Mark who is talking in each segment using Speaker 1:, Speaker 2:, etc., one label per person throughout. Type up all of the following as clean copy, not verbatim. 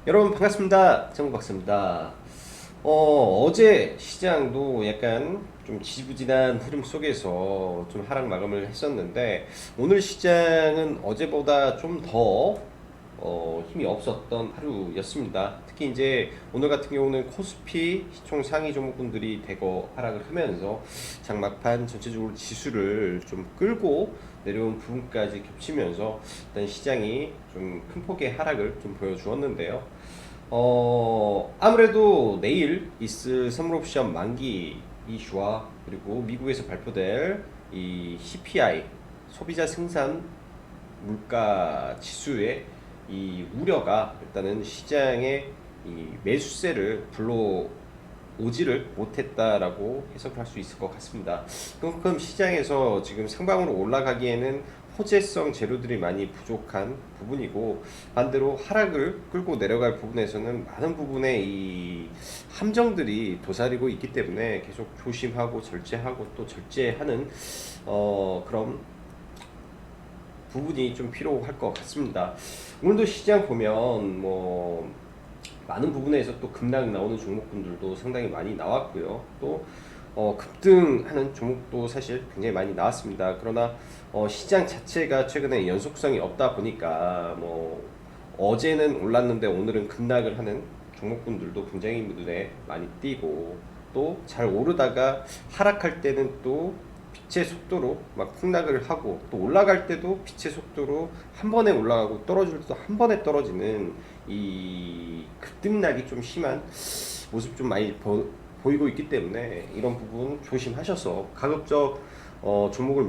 Speaker 1: 여러분 반갑습니다. 정박사입니다. 어제 시장도 약간 좀 지지부진한 흐름 속에서 좀 하락 마감을 했었는데 오늘 시장은 어제보다 좀 더 힘이 없었던 하루였습니다. 특히 이제 오늘 같은 경우는 코스피 시총 상위 종목군들이 대거 하락을 하면서 장막판 전체적으로 지수를 좀 끌고 내려온 부분까지 겹치면서 일단 시장이 좀 큰 폭의 하락을 좀 보여주었는데요. 아무래도 내일 있을 선물옵션 만기 이슈와 그리고 미국에서 발표될 이 CPI 소비자 생산 물가 지수의 이 우려가 일단은 시장의 이 매수세를 불러오지를 못했다라고 해석할 수 있을 것 같습니다. 그만큼 시장에서 지금 상방으로 올라가기에는 호재성 재료들이 많이 부족한 부분이고, 반대로 하락을 끌고 내려갈 부분에서는 많은 부분의 이 함정들이 도사리고 있기 때문에 계속 조심하고 절제하고 또 절제하는 그런 부분이 좀 필요할 것 같습니다. 오늘도 시장 보면 뭐 많은 부분에서 또 급락 나오는 종목군들도 상당히 많이 나왔고요. 또 급등하는 종목도 사실 굉장히 많이 나왔습니다. 그러나 시장 자체가 최근에 연속성이 없다 보니까 뭐 어제는 올랐는데 오늘은 급락을 하는 종목군들도 굉장히 눈에 많이 띄고, 또 잘 오르다가 하락할 때는 또 빛의 속도로 막 폭락을 하고, 또 올라갈 때도 빛의 속도로 한 번에 올라가고 떨어질 때도 한 번에 떨어지는 이 급등락이 좀 심한 모습 좀 많이 보이고 있기 때문에 이런 부분 조심하셔서 가급적 종목을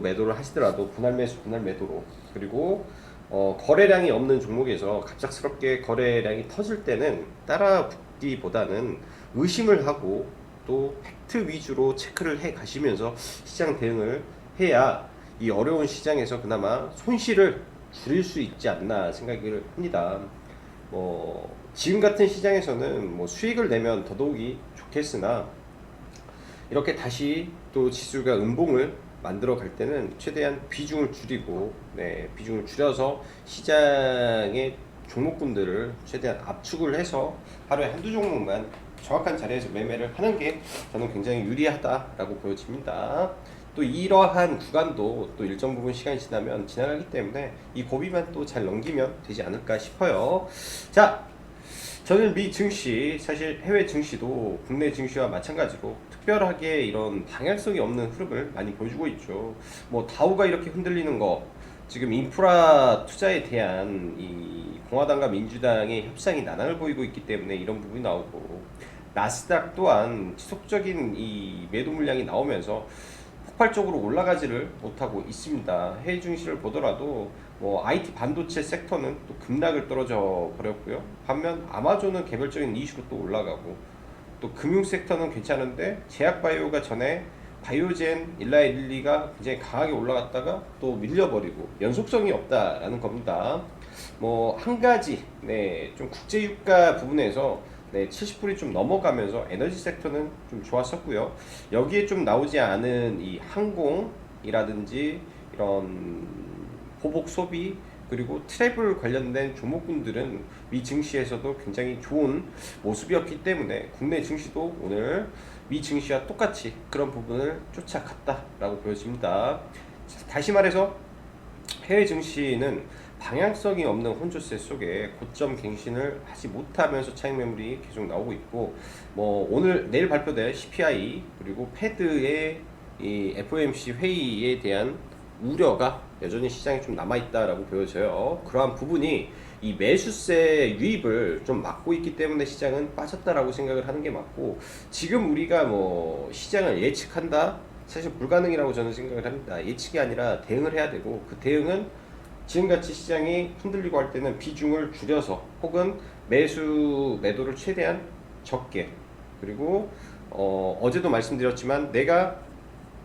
Speaker 1: 매도를 하시더라도 분할 매수 분할 매도로, 그리고 거래량이 없는 종목에서 갑작스럽게 거래량이 터질 때는 따라 붙기보다는 의심을 하고 또 팩트 위주로 체크를 해 가시면서 시장 대응을 해야 이 어려운 시장에서 그나마 손실을 줄일 수 있지 않나 생각을 합니다. 지금 같은 시장에서는 뭐 수익을 내면 더더욱이 좋겠으나, 이렇게 다시 또 지수가 음봉을 만들어 갈 때는 최대한 비중을 줄이고, 비중을 줄여서 시장의 종목군들을 최대한 압축을 해서 하루에 한두 종목만 정확한 자리에서 매매를 하는 게 저는 굉장히 유리하다라고 보여집니다. 또 이러한 구간도 또 일정 부분 시간이 지나면 지나가기 때문에 이 고비만 또 잘 넘기면 되지 않을까 싶어요. 자, 저는 미 증시, 사실 해외 증시도 국내 증시와 마찬가지로 특별하게 이런 방향성이 없는 흐름을 많이 보여주고 있죠. 뭐 다우가 이렇게 흔들리는 거, 지금 인프라 투자에 대한 이 공화당과 민주당의 협상이 난항을 보이고 있기 때문에 이런 부분이 나오고, 나스닥 또한 지속적인 이 매도 물량이 나오면서 폭발적으로 올라가지를 못하고 있습니다. 해외 증시를 보더라도 뭐 IT 반도체 섹터는 또 급락을 떨어져 버렸고요. 반면 아마존은 개별적인 이슈로 또 올라가고, 또 금융 섹터는 괜찮은데 제약 바이오가 전에 바이오젠, 일라이 릴리가 굉장히 강하게 올라갔다가 또 밀려버리고 연속성이 없다라는 겁니다. 뭐 한 가지 좀 국제 유가 부분에서 70불이 좀 넘어가면서 에너지 섹터는 좀 좋았었고요. 여기에 좀 나오지 않은 이 항공이라든지 이런 보복 소비, 그리고 트래블 관련된 종목군들은 미 증시에서도 굉장히 좋은 모습이었기 때문에 국내 증시도 오늘 미 증시와 똑같이 그런 부분을 쫓아갔다라고 보여집니다. 다시 말해서 해외 증시는 방향성이 없는 혼조세 속에 고점 갱신을 하지 못하면서 차익 매물이 계속 나오고 있고, 뭐 오늘 내일 발표될 CPI 그리고 패드의 이 FOMC 회의에 대한 우려가 여전히 시장에 좀 남아있다라고 보여져요. 그러한 부분이 이 매수세 유입을 좀 막고 있기 때문에 시장은 빠졌다라고 생각을 하는 게 맞고, 지금 우리가 뭐 시장을 예측한다? 사실 불가능이라고 저는 생각을 합니다. 예측이 아니라 대응을 해야 되고, 그 대응은 지금같이 시장이 흔들리고 할 때는 비중을 줄여서 혹은 매도를 최대한 적게, 그리고 어제도 말씀드렸지만 내가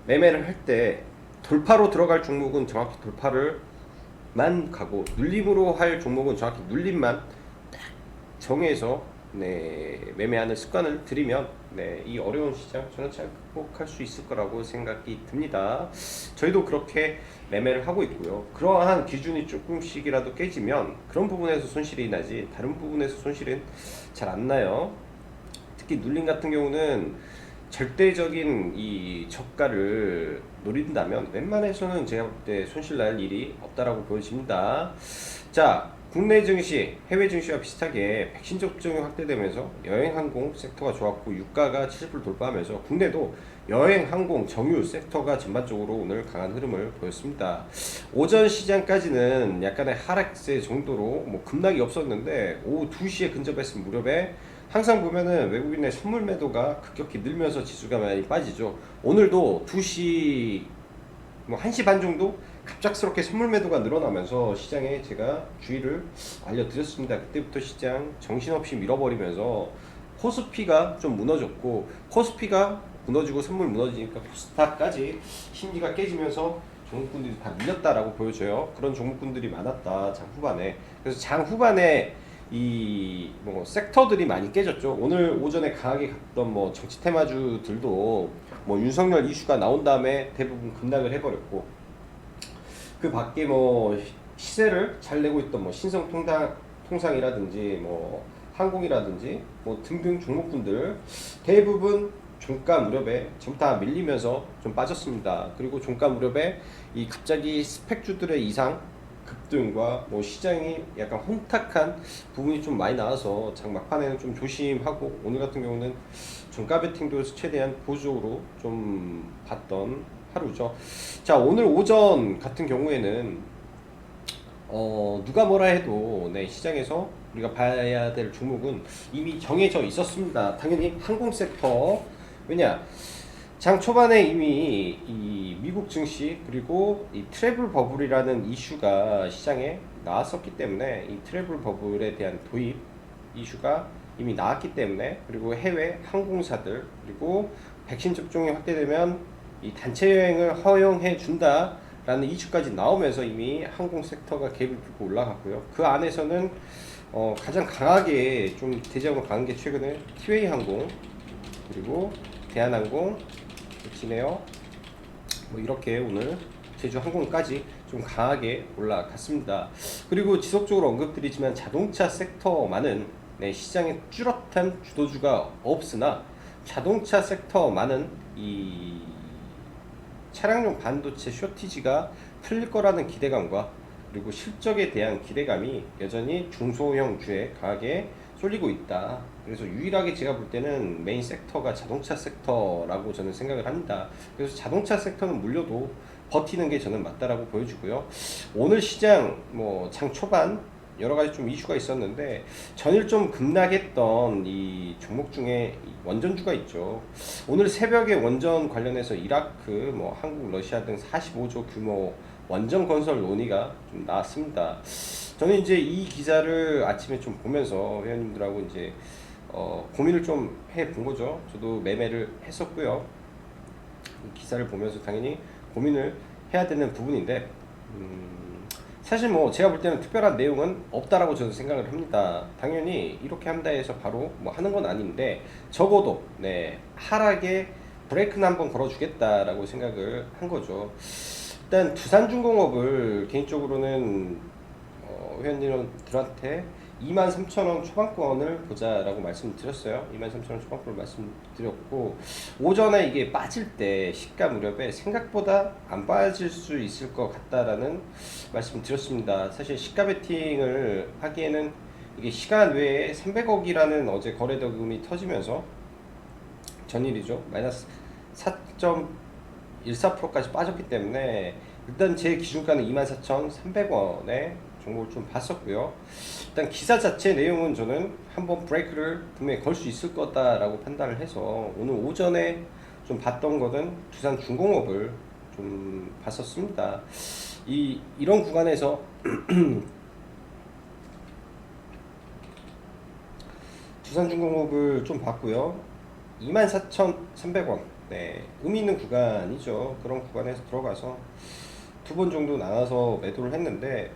Speaker 1: 매매를 할 때 돌파로 들어갈 종목은 정확히 돌파를만 가고, 눌림으로 할 종목은 정확히 눌림만 딱 정해서 네, 매매하는 습관을 들이면 네, 이 어려운 시장 저는 잘 극복할 수 있을 거라고 생각이 듭니다. 저희도 그렇게 매매를 하고 있고요. 그러한 기준이 조금씩이라도 깨지면 그런 부분에서 손실이 나지 다른 부분에서 손실은 잘 안 나요. 특히 눌림 같은 경우는 절대적인 이 저가를 노린다면 웬만해서는 제가 볼 때 손실 날 일이 없다라고 보여집니다. 자, 국내 증시, 해외 증시와 비슷하게 백신 접종이 확대되면서 여행 항공 섹터가 좋았고 유가가 70불 돌파하면서 국내도 여행 항공 정유 섹터가 전반적으로 오늘 강한 흐름을 보였습니다. 오전 시장까지는 약간의 하락세 정도로 뭐 급락이 없었는데 오후 2시에 근접했을 무렵에 항상 보면은 외국인의 선물 매도가 급격히 늘면서 지수가 많이 빠지죠. 오늘도 2시 뭐 1시 반 정도 갑작스럽게 선물 매도가 늘어나면서 시장에 제가 주의를 알려드렸습니다. 그때부터 시장 정신없이 밀어버리면서 코스피가 좀 무너졌고 코스피가 무너지고 선물 무너지니까 코스닥까지 심리가 깨지면서 종목군들이 다 밀렸다라고 보여져요. 그런 종목군들이 많았다 장 후반에. 그래서 장 후반에 이 뭐 섹터들이 많이 깨졌죠. 오늘 오전에 강하게 갔던 뭐 정치 테마주들도 뭐 윤석열 이슈가 나온 다음에 대부분 급락을 해버렸고 그 밖에 뭐 시세를 잘 내고 있던 뭐 통상이라든지 뭐 항공이라든지 뭐 등등 종목군들 대부분 종가 무렵에 전부 다 밀리면서 좀 빠졌습니다. 그리고 종가 무렵에 이 갑자기 스펙주들의 이상 급등과 뭐 시장이 약간 혼탁한 부분이 좀 많이 나와서 장 막판에는 좀 조심하고 오늘 같은 경우는 종가 베팅도 최대한 보수적으로 좀 봤던 하루죠. 자, 오늘 오전 같은 경우에는 누가 뭐라 해도 네, 시장에서 우리가 봐야 될 종목은 이미 정해져 있었습니다. 당연히 항공 섹터. 왜냐? 장 초반에 이미 이 미국 증시 그리고 이 트래블 버블이라는 이슈가 시장에 나왔었기 때문에 이 트래블 버블에 대한 도입 이슈가 이미 나왔기 때문에 그리고 해외 항공사들 그리고 백신 접종이 확대되면 이 단체 여행을 허용해 준다라는 이슈까지 나오면서 이미 항공 섹터가 갭을 뚫고 올라갔고요. 그 안에서는 가장 강하게 좀 대장으로 가는 게 최근에 티웨이 항공 그리고 대한항공 지네요. 뭐 이렇게 오늘 제주항공까지 좀 강하게 올라갔습니다. 그리고 지속적으로 언급드리지만 자동차 섹터만은 네, 시장에 뚜렷한 주도주가 없으나 자동차 섹터만은 이 차량용 반도체 쇼티지가 풀릴 거라는 기대감과 그리고 실적에 대한 기대감이 여전히 중소형주에 강하게 쏠리고 있다. 그래서 유일하게 제가 볼 때는 메인 섹터가 자동차 섹터라고 저는 생각을 합니다. 그래서 자동차 섹터는 물려도 버티는 게 저는 맞다라고 보여지고요. 오늘 시장 뭐 장 초반 여러 가지 좀 이슈가 있었는데 전일 좀 급락했던 이 종목 중에 원전주가 있죠. 오늘 새벽에 원전 관련해서 이라크, 뭐 한국, 러시아 등 45조 규모 원전 건설 논의가 좀 나왔습니다. 저는 이제 이 기사를 아침에 좀 보면서 회원님들하고 이제 고민을 좀 해본 거죠. 저도 매매를 했었고요. 이 기사를 보면서 당연히 고민을 해야 되는 부분인데 사실 뭐 제가 볼 때는 특별한 내용은 없다라고 저는 생각을 합니다. 당연히 이렇게 한다 해서 바로 뭐 하는 건 아닌데 적어도 네 하락에 브레이크는 한번 걸어주겠다라고 생각을 한 거죠. 일단 두산중공업을 개인적으로는 회원님들한테 23,000원 초반권을 보자라고 말씀드렸어요. 23,000원 초반권을 말씀드렸고 오전에 이게 빠질 때 시가 무렵에 생각보다 안 빠질 수 있을 것 같다라는 말씀드렸습니다. 사실 시가 베팅을 하기에는 이게 시간 외에 300억이라는 어제 거래 대금이 터지면서 전일이죠. 마이너스 4.14%까지 빠졌기 때문에 일단 제 기준가는 24,300원에 종목을 좀 봤었고요. 일단 기사 자체 내용은 저는 한번 브레이크를 분명히 걸 수 있을 거다라고 판단을 해서 오늘 오전에 좀 봤던 거는 두산중공업을 좀 봤었습니다. 이런 구간에서 두산중공업을 좀 봤고요. 24,300원 네, 의미 있는 구간이죠. 그런 구간에서 들어가서 두 번 정도 나눠서 매도를 했는데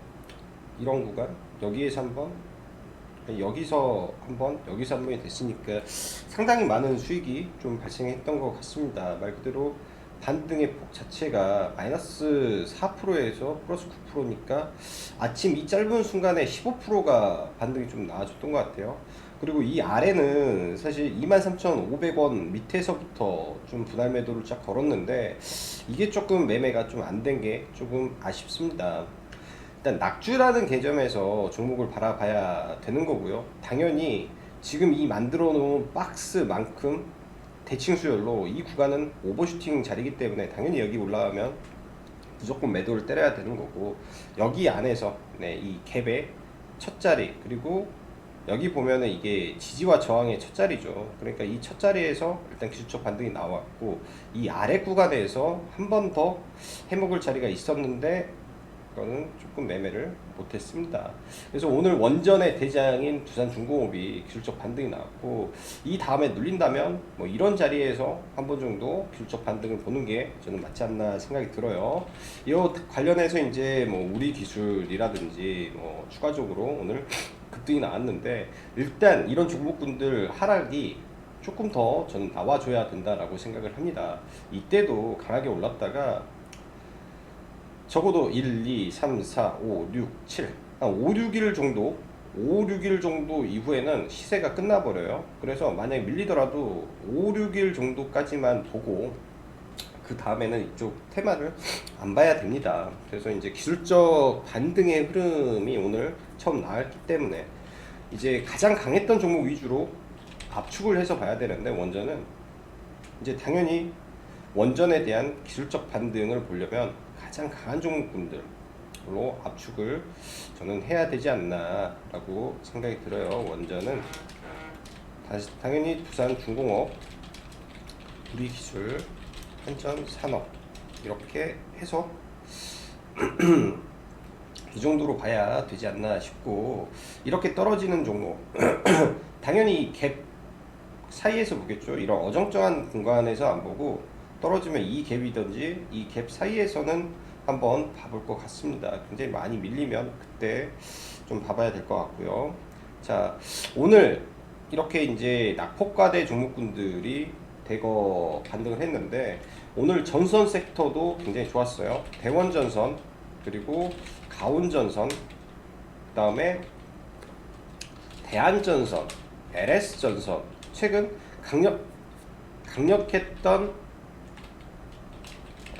Speaker 1: 이런 구간 여기에서 한번 여기서 한번이 됐으니까 상당히 많은 수익이 좀 발생했던 것 같습니다. 말 그대로 반등의 폭 자체가 마이너스 4%에서 플러스 9%니까 아침 이 짧은 순간에 15%가 반등이 좀 나와줬던 것 같아요. 그리고 이 아래는 사실 23,500원 밑에서부터 좀 분할 매도를 쫙 걸었는데 이게 조금 매매가 좀 안 된 게 조금 아쉽습니다. 일단 낙주라는 개념에서 종목을 바라봐야 되는 거고요. 당연히 지금 이 만들어 놓은 박스만큼 대칭 수열로 이 구간은 오버슈팅 자리이기 때문에 당연히 여기 올라가면 무조건 매도를 때려야 되는 거고, 여기 안에서 이 갭의 첫 자리, 그리고 여기 보면은 이게 지지와 저항의 첫 자리죠. 그러니까 이 첫 자리에서 일단 기술적 반등이 나왔고, 이 아래 구간에서 한 번 더 해먹을 자리가 있었는데 그거는 조금 매매를 못했습니다. 그래서 오늘 원전의 대장인 두산중공업이 기술적 반등이 나왔고, 이 다음에 눌린다면 뭐 이런 자리에서 한 번 정도 기술적 반등을 보는 게 저는 맞지 않나 생각이 들어요. 이 관련해서 이제 뭐 우리 기술이라든지 뭐 추가적으로 오늘 급등이 나왔는데, 일단 이런 종목군들 하락이 조금 더 저는 나와줘야 된다라고 생각을 합니다. 이때도 강하게 올랐다가 적어도 1, 2, 3, 4, 5, 6, 7, 5, 6일 정도 6일 정도 이후에는 시세가 끝나버려요. 그래서 만약에 밀리더라도 5, 6일 정도까지만 보고 그 다음에는 이쪽 테마를 안 봐야 됩니다. 그래서 이제 기술적 반등의 흐름이 오늘 처음 나왔기 때문에 이제 가장 강했던 종목 위주로 압축을 해서 봐야 되는데, 원전은 이제 당연히 원전에 대한 기술적 반등을 보려면 가장 강한 종목군들로 압축을 저는 해야 되지 않나 라고 생각이 들어요. 원전은 당연히 두산중공업, 우리기술, 한전산업 이렇게 해서 이 정도로 봐야 되지 않나 싶고, 이렇게 떨어지는 종목 당연히 갭 사이에서 보겠죠. 이런 어정쩡한 공간에서 안 보고 떨어지면 이 갭이든지 이 갭 사이에서는 한번 봐볼 것 같습니다. 굉장히 많이 밀리면 그때 좀 봐봐야 될 것 같고요. 자, 오늘 이렇게 이제 낙폭과대 종목군들이 대거 반등을 했는데, 오늘 전선 섹터도 굉장히 좋았어요. 대원전선, 그리고 가온전선, 그 다음에 대한전선, LS전선, 최근 강력했던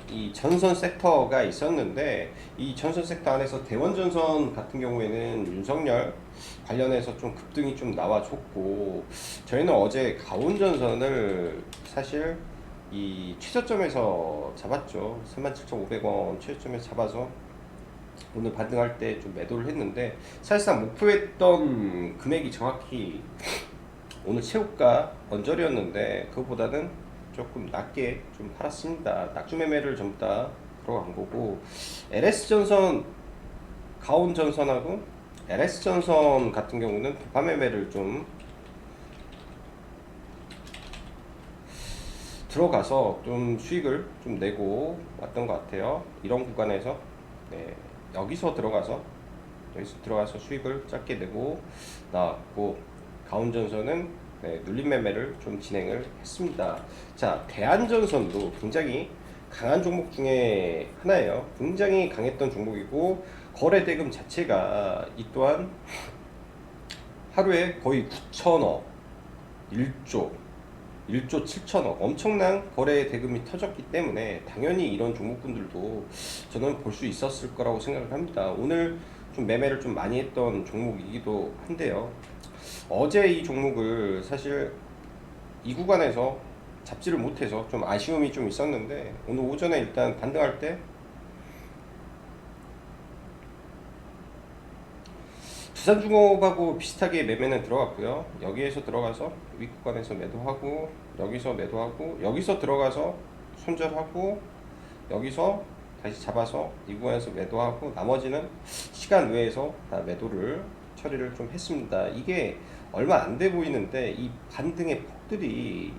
Speaker 1: 이 전선 섹터가 있었는데, 이 전선 섹터 안에서 대원전선 같은 경우에는 윤석열 관련해서 좀 급등이 좀 나와줬고, 저희는 어제 가온전선을 사실 이 최저점에서 잡았죠. 37,500원 최저점에서 잡아서 오늘 반등할 때 좀 매도를 했는데, 사실상 목표했던 금액이 정확히 오늘 최고가 언저리였는데 그것보다는 조금 낮게 좀 팔았습니다. 낙주 매매를 전부 다 들어간 거고, LS전선, 가온전선하고 LS전선 같은 경우는 도파 매매를 좀 들어가서 좀 수익을 좀 내고 왔던 것 같아요. 이런 구간에서 여기서 들어가서 수익을 짧게 내고 나왔고, 가온전선은 눌림 매매를 좀 진행을 했습니다. 자, 대한전선도 굉장히 강한 종목 중에 하나예요. 굉장히 강했던 종목이고, 거래 대금 자체가 이 또한 하루에 거의 9천억, 1조 7천억 엄청난 거래 대금이 터졌기 때문에 당연히 이런 종목군들도 저는 볼 수 있었을 거라고 생각을 합니다. 오늘 좀 매매를 좀 많이 했던 종목이기도 한데요. 어제 이 종목을 사실 이 구간에서 잡지를 못해서 좀 아쉬움이 좀 있었는데, 오늘 오전에 일단 반등할 때 두산중공업하고 비슷하게 매매는 들어갔고요. 여기에서 들어가서 윗구간에서 매도하고, 여기서 매도하고, 여기서 들어가서 손절하고, 여기서 다시 잡아서 이 구간에서 매도하고, 나머지는 시간 외에서 다 매도를 처리를 좀 했습니다. 이게 얼마 안 돼 보이는데 이 반등의 폭들이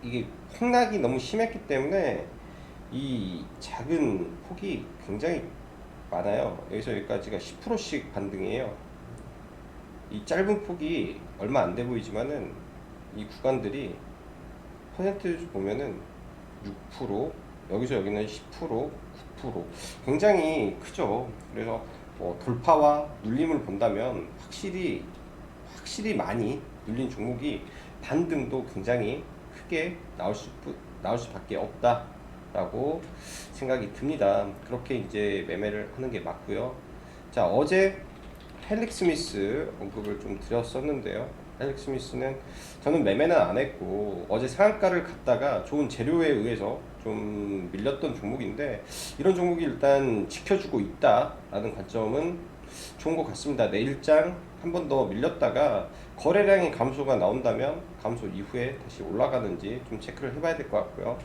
Speaker 1: 이게 폭락이 너무 심했기 때문에 이 작은 폭이 굉장히 많아요. 여기서 여기까지가 10%씩 반등이에요. 이 짧은 폭이 얼마 안 돼 보이지만은 이 구간들이 퍼센트주 보면은 6%, 여기서 여기는 10%, 9% 굉장히 크죠. 그래서 돌파와 눌림을 본다면 확실히 많이 눌린 종목이 반등도 굉장히 크게 나올 수밖에 없다라고 생각이 듭니다. 그렇게 이제 매매를 하는 게 맞고요. 자, 어제 헬릭 스미스 언급을 좀 드렸었는데요. 헬릭 스미스는 저는 매매는 안 했고 어제 상한가를 갔다가 좋은 재료에 의해서 좀 밀렸던 종목인데 이런 종목이 일단 지켜주고 있다라는 관점은 좋은 것 같습니다. 내일장 한 번 더 밀렸다가 거래량이 감소가 나온다면 감소 이후에 다시 올라가는지 좀 체크를 해봐야 될 것 같고요.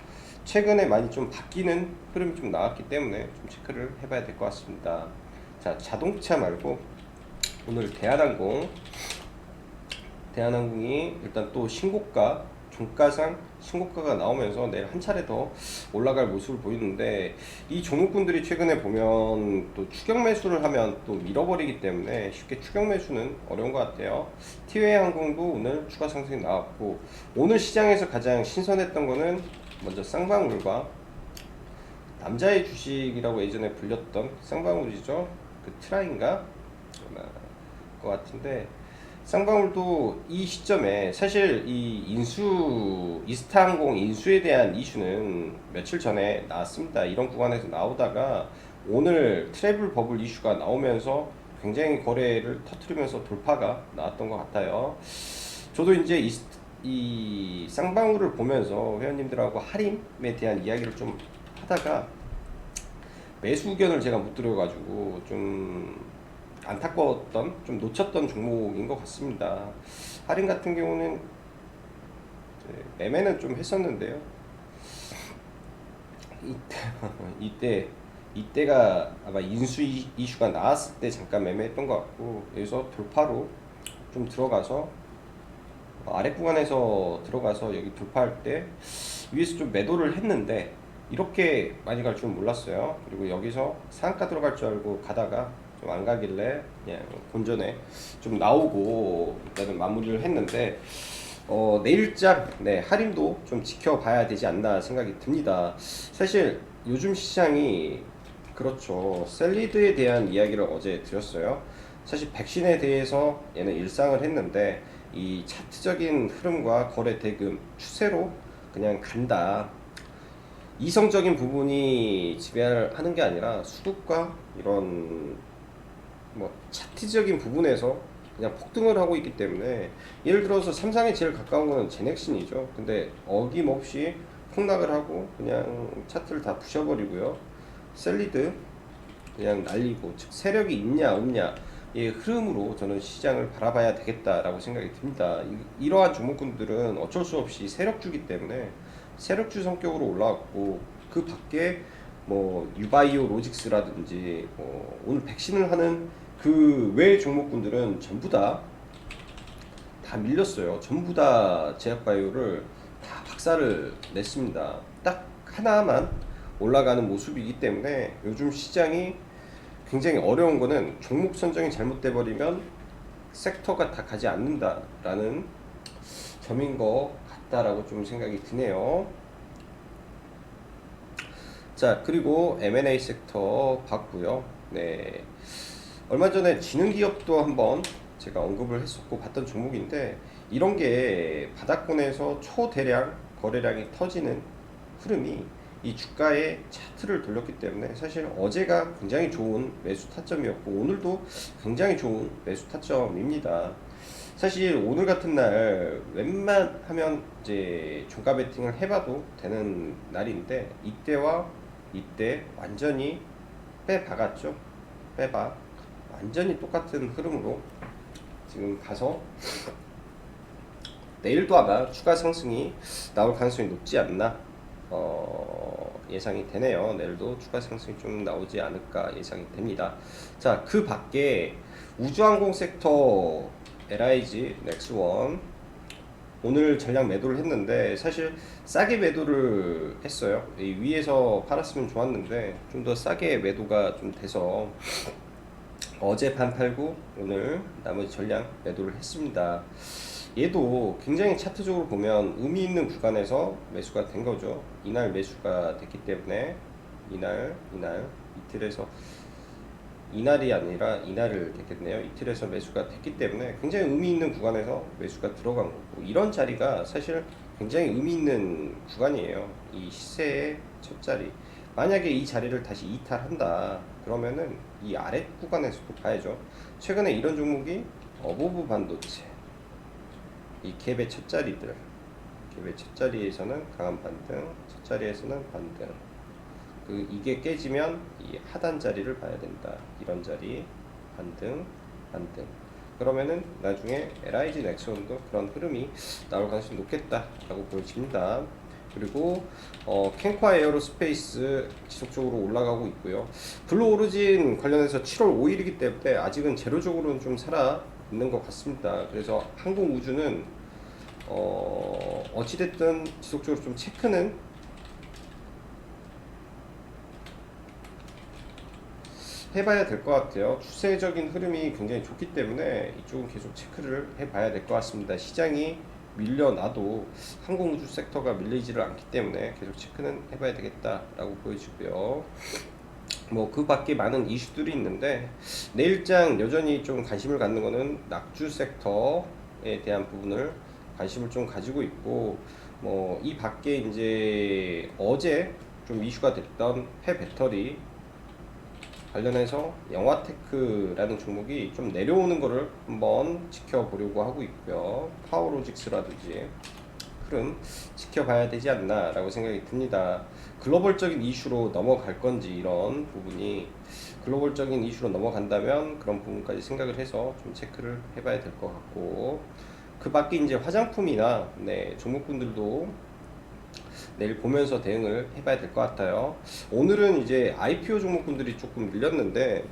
Speaker 1: 최근에 많이 좀 바뀌는 흐름이 좀 나왔기 때문에 좀 체크를 해봐야 될 것 같습니다. 자, 자동차 말고 오늘 대한항공이 일단 또 신고가 종가상 신고가가 나오면서 내일 한 차례 더 올라갈 모습을 보이는데 이 종목군들이 최근에 보면 또 추격 매수를 하면 또 밀어버리기 때문에 쉽게 추격 매수는 어려운 것 같아요. 티웨이 항공도 오늘 추가 상승이 나왔고 오늘 시장에서 가장 신선했던 거는 먼저 쌍방울과 남자의 주식이라고 예전에 불렸던 쌍방울이죠. 그 트라인가 것 같은데 쌍방울도 이 시점에 사실 이 이스타항공 인수에 대한 이슈는 며칠 전에 나왔습니다. 이런 구간에서 나오다가 오늘 트래블 버블 이슈가 나오면서 굉장히 거래를 터트리면서 돌파가 나왔던 것 같아요. 저도 이제 이 쌍방울을 보면서 회원님들하고 할인에 대한 이야기를 좀 하다가 매수 의견을 제가 못 드려가지고 좀 안타까웠던, 좀 놓쳤던 종목인 것 같습니다. 할인 같은 경우는 매매는 좀 했었는데요. 이때가 아마 인수 이슈가 나왔을 때 잠깐 매매했던 것 같고 여기서 돌파로 좀 들어가서 아래 구간에서 들어가서 여기 돌파할 때 위에서 좀 매도를 했는데 이렇게 많이 갈 줄은 몰랐어요. 그리고 여기서 상한가 들어갈 줄 알고 가다가 좀 안 가길래 그냥 본전에 좀 나오고 일단은 마무리를 했는데 내일장 할인도 좀 지켜봐야 되지 않나 생각이 듭니다. 사실 요즘 시장이 그렇죠. 셀리드에 대한 이야기를 어제 드렸어요. 사실 백신에 대해서 얘는 일상을 했는데 이 차트적인 흐름과 거래 대금 추세로 그냥 간다. 이성적인 부분이 지배하는 게 아니라 수급과 이런 뭐 차트적인 부분에서 그냥 폭등을 하고 있기 때문에 예를 들어서 삼성에 제일 가까운 거는 제넥신이죠. 근데 어김없이 폭락을 하고 그냥 차트를 다 부셔버리고요. 셀리드 그냥 날리고 즉 세력이 있냐 없냐 의 흐름으로 저는 시장을 바라봐야 되겠다라고 생각이 듭니다. 이러한 종목군들은 어쩔 수 없이 세력주기 때문에 세력주 성격으로 올라왔고 그 밖에 뭐 유바이오 로직스라든지 오늘 백신을 하는 그 외 종목군들은 전부 다 밀렸어요. 전부 다 제약바이오를 다 박살을 냈습니다. 딱 하나만 올라가는 모습이기 때문에 요즘 시장이 굉장히 어려운 거는 종목 선정이 잘못돼 버리면 섹터가 다 가지 않는다라는 점인 것 같다라고 좀 생각이 드네요. 자, 그리고 M&A 섹터 봤고요. 네. 얼마 전에 지능기업도 한번 제가 언급을 했었고 봤던 종목인데 이런 게 바닥권에서 초대량 거래량이 터지는 흐름이 이 주가의 차트를 돌렸기 때문에 사실 어제가 굉장히 좋은 매수 타점이었고 오늘도 굉장히 좋은 매수 타점입니다. 사실 오늘 같은 날 웬만하면 이제 종가 베팅을 해봐도 되는 날인데 이때와 이때 완전히 빼박았죠. 빼박 완전히 똑같은 흐름으로 지금 가서 내일도 아마 추가 상승이 나올 가능성이 높지 않나 예상이 되네요. 내일도 추가 상승이 좀 나오지 않을까 예상이 됩니다. 자, 그 밖에 우주항공 섹터 LIG, 넥스원 오늘 전량 매도를 했는데 사실 싸게 매도를 했어요. 이 위에서 팔았으면 좋았는데 좀 더 싸게 매도가 좀 돼서 어제 반 팔고 오늘 나머지 전량 매도를 했습니다. 얘도 굉장히 차트적으로 보면 의미 있는 구간에서 매수가 된 거죠. 이날 매수가 됐기 때문에 이날 이틀에서 이날이 아니라 이날을 됐겠네요. 이틀에서 매수가 됐기 때문에 굉장히 의미 있는 구간에서 매수가 들어간 거고, 이런 자리가 사실 굉장히 의미 있는 구간이에요. 이 시세의 첫 자리. 만약에 이 자리를 다시 이탈한다 그러면은 이 아래 구간에서도 봐야죠. 최근에 이런 종목이 어보브 반도체, 이 갭의 첫 자리들, 갭의 첫 자리에서는 강한 반등, 첫 자리에서는 반등. 이게 깨지면 이 하단 자리를 봐야 된다. 이런 자리 반등. 그러면은 나중에 LIG 넥슨도 그런 흐름이 나올 가능성이 높겠다라고 보여집니다. 그리고 캔과 에어로스페이스 지속적으로 올라가고 있고요. 블루오리진 관련해서 7월 5일이기 때문에 아직은 재료적으로는 좀 살아 있는 것 같습니다. 그래서 항공우주는 어찌됐든 지속적으로 좀 체크는 해봐야 될 것 같아요. 추세적인 흐름이 굉장히 좋기 때문에 이쪽은 계속 체크를 해봐야 될 것 같습니다. 시장이 밀려나도 항공우주 섹터가 밀리지를 않기 때문에 계속 체크는 해봐야 되겠다라고 보여지고요. 뭐 그 밖에 많은 이슈들이 있는데, 내일장 여전히 좀 관심을 갖는 거는 낙주 섹터에 대한 부분을 관심을 좀 가지고 있고, 뭐 이 밖에 이제 어제 좀 이슈가 됐던 폐배터리 관련해서 영화테크라는 종목이 좀 내려오는 거를 한번 지켜보려고 하고 있고요. 파워로직스라든지 흐름 지켜봐야 되지 않나 라고 생각이 듭니다. 글로벌적인 이슈로 넘어갈 건지, 이런 부분이 글로벌적인 이슈로 넘어간다면 그런 부분까지 생각을 해서 좀 체크를 해봐야 될 것 같고, 그 밖에 이제 화장품이나 종목군들도 내일 보면서 대응을 해봐야 될 것 같아요. 오늘은 이제 IPO 종목군들이 조금 밀렸는데,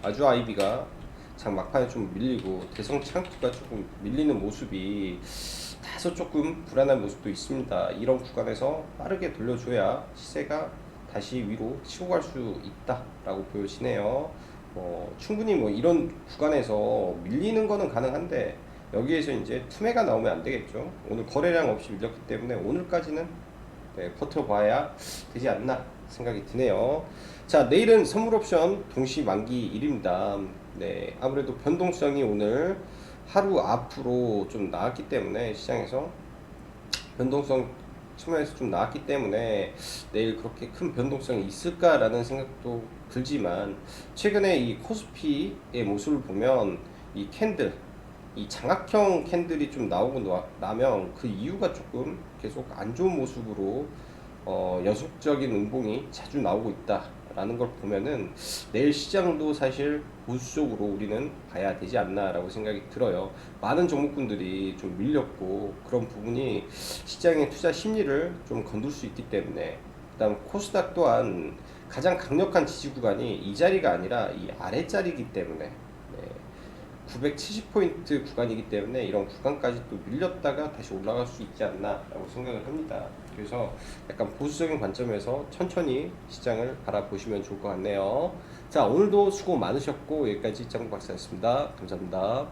Speaker 1: 아주 아이비가 장 막판에 좀 밀리고 대성 창투가 조금 밀리는 모습이 다소 조금 불안한 모습도 있습니다. 이런 구간에서 빠르게 돌려줘야 시세가 다시 위로 치고 갈 수 있다라고 보여지네요. 충분히 이런 구간에서 밀리는 거는 가능한데, 여기에서 이제 투매가 나오면 안 되겠죠. 오늘 거래량 없이 밀렸기 때문에 오늘까지는 버텨봐야 되지 않나 생각이 드네요. 자, 내일은 선물 옵션 동시 만기일입니다. 아무래도 변동성이 오늘 하루 앞으로 좀 나왔기 때문에, 시장에서 변동성 측면에서 좀 나왔기 때문에 내일 그렇게 큰 변동성이 있을까라는 생각도 들지만, 최근에 이 코스피의 모습을 보면 이 캔들, 이 장악형 캔들이 좀 나오고 나면 그 이유가 조금 계속 안 좋은 모습으로 연속적인 음봉이 자주 나오고 있다라는 걸 보면은 내일 시장도 사실 보수적으로 우리는 봐야 되지 않나라고 생각이 들어요. 많은 종목군들이 좀 밀렸고, 그런 부분이 시장의 투자 심리를 좀 건들 수 있기 때문에, 그다음 코스닥 또한 가장 강력한 지지 구간이 이 자리가 아니라 이 아래 자리이기 때문에 970포인트 구간이기 때문에 이런 구간까지 또 밀렸다가 다시 올라갈 수 있지 않나 라고 생각을 합니다. 그래서 약간 보수적인 관점에서 천천히 시장을 바라보시면 좋을 것 같네요. 자, 오늘도 수고 많으셨고 여기까지 짱박사였습니다. 감사합니다.